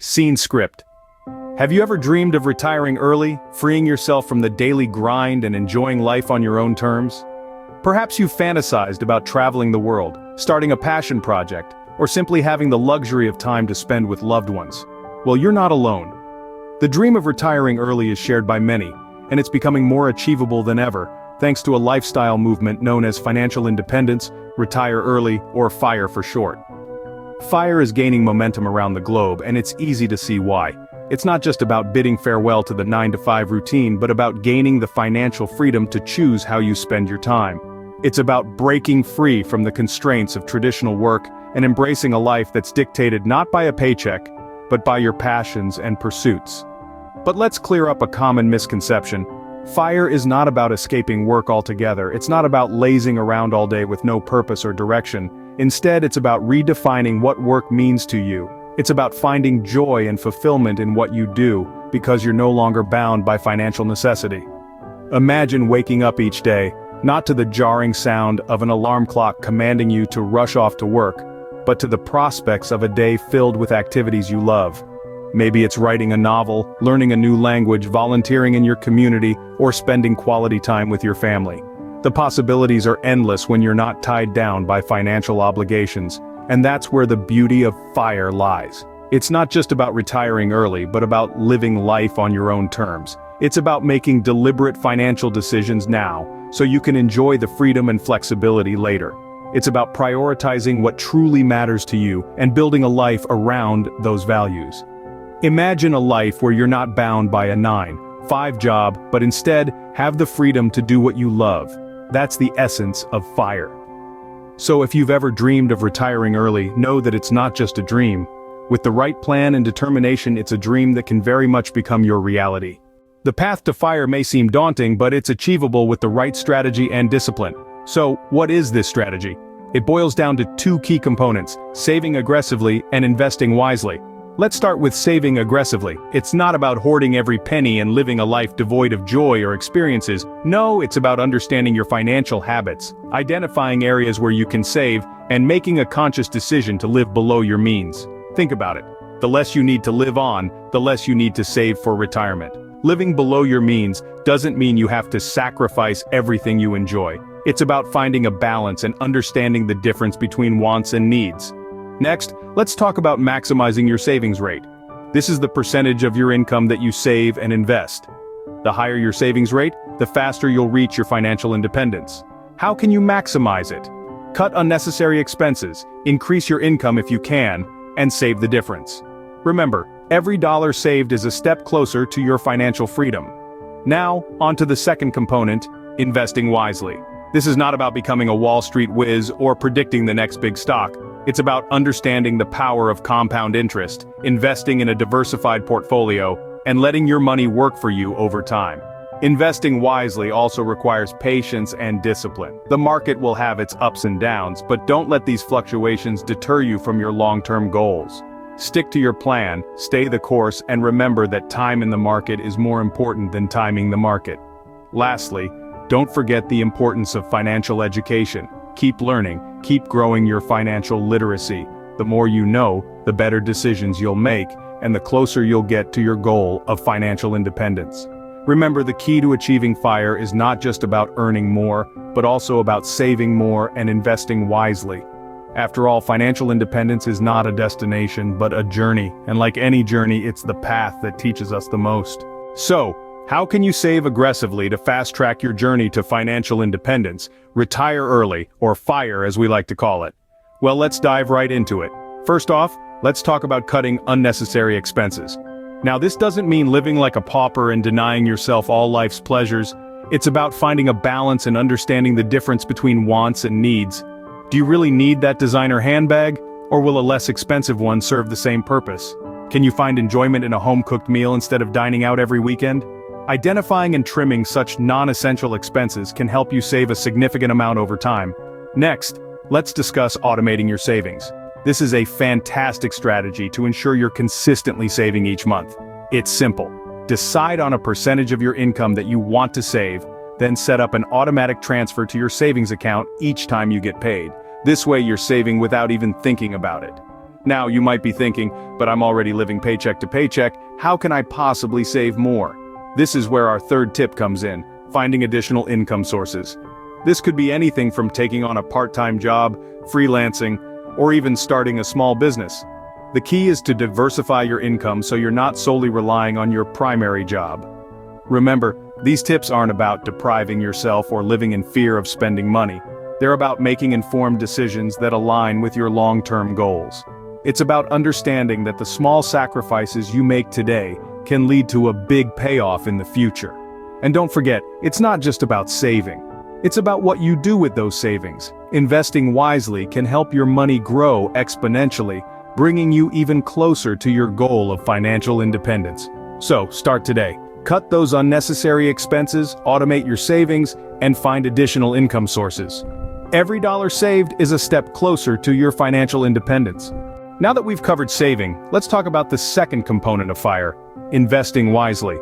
Scene script. Have you ever dreamed of retiring early, freeing yourself from the daily grind and enjoying life on your own terms? Perhaps you've fantasized about traveling the world, starting a passion project, or simply having the luxury of time to spend with loved ones. Well, you're not alone. The dream of retiring early is shared by many, and it's becoming more achievable than ever, thanks to a lifestyle movement known as financial independence, retire early, or FIRE for short. FIRE is gaining momentum around the globe, and it's easy to see why. It's not just about bidding farewell to the 9-to-5 routine, but about gaining the financial freedom to choose how you spend your time. It's about breaking free from the constraints of traditional work and embracing a life that's dictated not by a paycheck, but by your passions and pursuits. But let's clear up a common misconception. FIRE is not about escaping work altogether. It's not about lazing around all day with no purpose or direction. Instead, it's about redefining what work means to you. It's about finding joy and fulfillment in what you do, because you're no longer bound by financial necessity. Imagine waking up each day, not to the jarring sound of an alarm clock commanding you to rush off to work, but to the prospects of a day filled with activities you love. Maybe it's writing a novel, learning a new language, volunteering in your community, or spending quality time with your family. The possibilities are endless when you're not tied down by financial obligations, and that's where the beauty of FIRE lies. It's not just about retiring early, but about living life on your own terms. It's about making deliberate financial decisions now, so you can enjoy the freedom and flexibility later. It's about prioritizing what truly matters to you and building a life around those values. Imagine a life where you're not bound by a 9-to-5 job, but instead have the freedom to do what you love. That's the essence of FIRE. So if you've ever dreamed of retiring early, know that it's not just a dream. With the right plan and determination, it's a dream that can very much become your reality. The path to FIRE may seem daunting, but it's achievable with the right strategy and discipline. So, what is this strategy? It boils down to two key components: saving aggressively and investing wisely. Let's start with saving aggressively. It's not about hoarding every penny and living a life devoid of joy or experiences. No, it's about understanding your financial habits, identifying areas where you can save, and making a conscious decision to live below your means. Think about it. The less you need to live on, the less you need to save for retirement. Living below your means doesn't mean you have to sacrifice everything you enjoy. It's about finding a balance and understanding the difference between wants and needs. Next, let's talk about maximizing your savings rate. This is the percentage of your income that you save and invest. The higher your savings rate, the faster you'll reach your financial independence. How can you maximize it? Cut unnecessary expenses, increase your income if you can, and save the difference. Remember, every dollar saved is a step closer to your financial freedom. Now, on to the second component, investing wisely. This is not about becoming a Wall Street whiz or predicting the next big stock. It's about understanding the power of compound interest, investing in a diversified portfolio, and letting your money work for you over time. Investing wisely also requires patience and discipline. The market will have its ups and downs, but don't let these fluctuations deter you from your long-term goals. Stick to your plan, stay the course, and remember that time in the market is more important than timing the market. Lastly, don't forget the importance of financial education. Keep learning, keep growing your financial literacy. The more you know, the better decisions you'll make, and the closer you'll get to your goal of financial independence. Remember, the key to achieving FIRE is not just about earning more, but also about saving more and investing wisely. After all, financial independence is not a destination, but a journey, and like any journey, it's the path that teaches us the most. So, how can you save aggressively to fast-track your journey to financial independence, retire early, or FIRE as we like to call it? Well, let's dive right into it. First off, let's talk about cutting unnecessary expenses. Now, this doesn't mean living like a pauper and denying yourself all life's pleasures. It's about finding a balance and understanding the difference between wants and needs. Do you really need that designer handbag, or will a less expensive one serve the same purpose? Can you find enjoyment in a home-cooked meal instead of dining out every weekend? Identifying and trimming such non-essential expenses can help you save a significant amount over time. Next, let's discuss automating your savings. This is a fantastic strategy to ensure you're consistently saving each month. It's simple. Decide on a percentage of your income that you want to save, then set up an automatic transfer to your savings account each time you get paid. This way you're saving without even thinking about it. Now, you might be thinking, but I'm already living paycheck to paycheck, how can I possibly save more? This is where our third tip comes in, finding additional income sources. This could be anything from taking on a part-time job, freelancing, or even starting a small business. The key is to diversify your income so you're not solely relying on your primary job. Remember, these tips aren't about depriving yourself or living in fear of spending money. They're about making informed decisions that align with your long-term goals. It's about understanding that the small sacrifices you make today can lead to a big payoff in the future. And don't forget, it's not just about saving. It's about what you do with those savings. Investing wisely can help your money grow exponentially, bringing you even closer to your goal of financial independence. So, start today. Cut those unnecessary expenses, automate your savings, and find additional income sources. Every dollar saved is a step closer to your financial independence. Now that we've covered saving, let's talk about the second component of FIRE, investing wisely.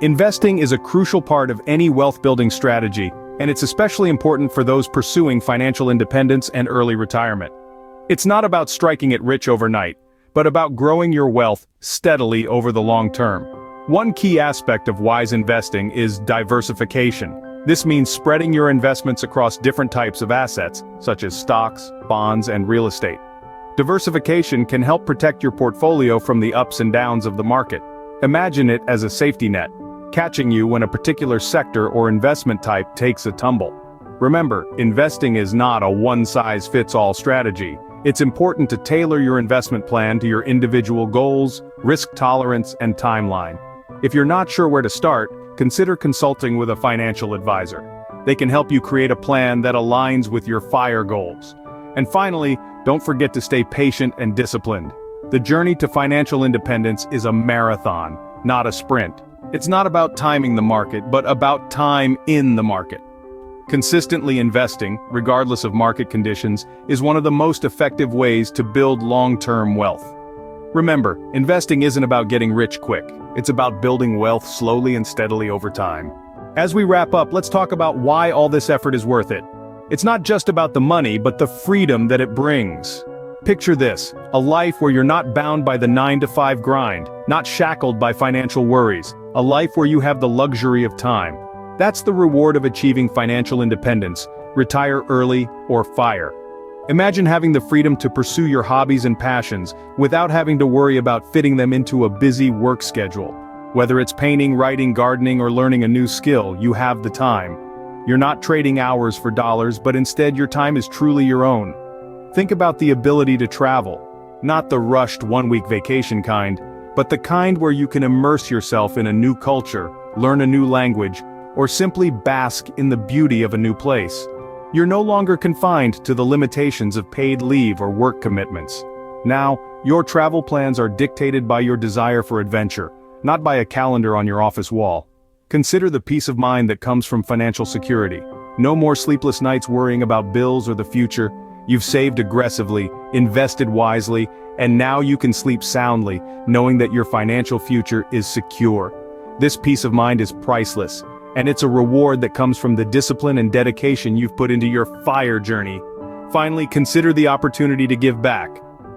Investing is a crucial part of any wealth-building strategy, and it's especially important for those pursuing financial independence and early retirement. It's not about striking it rich overnight, but about growing your wealth steadily over the long term. One key aspect of wise investing is diversification. This means spreading your investments across different types of assets, such as stocks, bonds, and real estate. Diversification can help protect your portfolio from the ups and downs of the market. Imagine it as a safety net, catching you when a particular sector or investment type takes a tumble. Remember, investing is not a one-size-fits-all strategy. It's important to tailor your investment plan to your individual goals, risk tolerance, and timeline. If you're not sure where to start, consider consulting with a financial advisor. They can help you create a plan that aligns with your FIRE goals. And finally, don't forget to stay patient and disciplined. The journey to financial independence is a marathon, not a sprint. It's not about timing the market, but about time in the market. Consistently investing, regardless of market conditions, is one of the most effective ways to build long-term wealth. Remember, investing isn't about getting rich quick. It's about building wealth slowly and steadily over time. As we wrap up, let's talk about why all this effort is worth it. It's not just about the money, but the freedom that it brings. Picture this, a life where you're not bound by the 9-to-5 grind, not shackled by financial worries, a life where you have the luxury of time. That's the reward of achieving financial independence, retire early, or FIRE. Imagine having the freedom to pursue your hobbies and passions without having to worry about fitting them into a busy work schedule. Whether it's painting, writing, gardening, or learning a new skill, you have the time. You're not trading hours for dollars, but instead your time is truly your own. Think about the ability to travel, not the rushed one-week vacation kind, but the kind where you can immerse yourself in a new culture, learn a new language, or simply bask in the beauty of a new place. You're no longer confined to the limitations of paid leave or work commitments. Now, your travel plans are dictated by your desire for adventure, not by a calendar on your office wall. Consider the peace of mind that comes from financial security. No more sleepless nights worrying about bills or the future. You've saved aggressively, invested wisely, and now you can sleep soundly, knowing that your financial future is secure. This peace of mind is priceless, and it's a reward that comes from the discipline and dedication you've put into your FIRE journey. Finally, consider the opportunity to give back.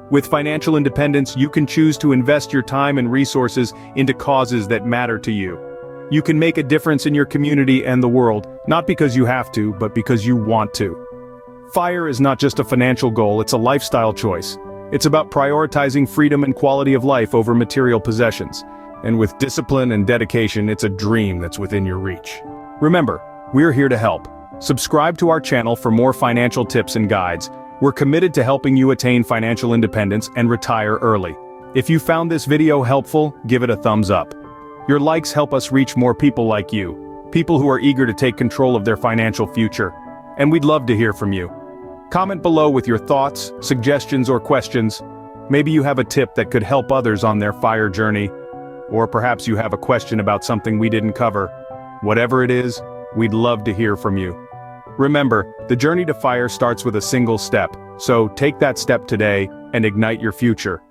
With financial independence, you can choose to invest your time and resources into causes that matter to you. You can make a difference in your community and the world, not because you have to, but because you want to. FIRE is not just a financial goal, it's a lifestyle choice. It's about prioritizing freedom and quality of life over material possessions. And with discipline and dedication, it's a dream that's within your reach. Remember, we're here to help. Subscribe to our channel for more financial tips and guides. We're committed to helping you attain financial independence and retire early. If you found this video helpful, give it a thumbs up. Your likes help us reach more people like you, people who are eager to take control of their financial future. And we'd love to hear from you. Comment below with your thoughts, suggestions, or questions. Maybe you have a tip that could help others on their FIRE journey, or perhaps you have a question about something we didn't cover. Whatever it is, we'd love to hear from you. Remember, the journey to FIRE starts with a single step, so take that step today and ignite your future.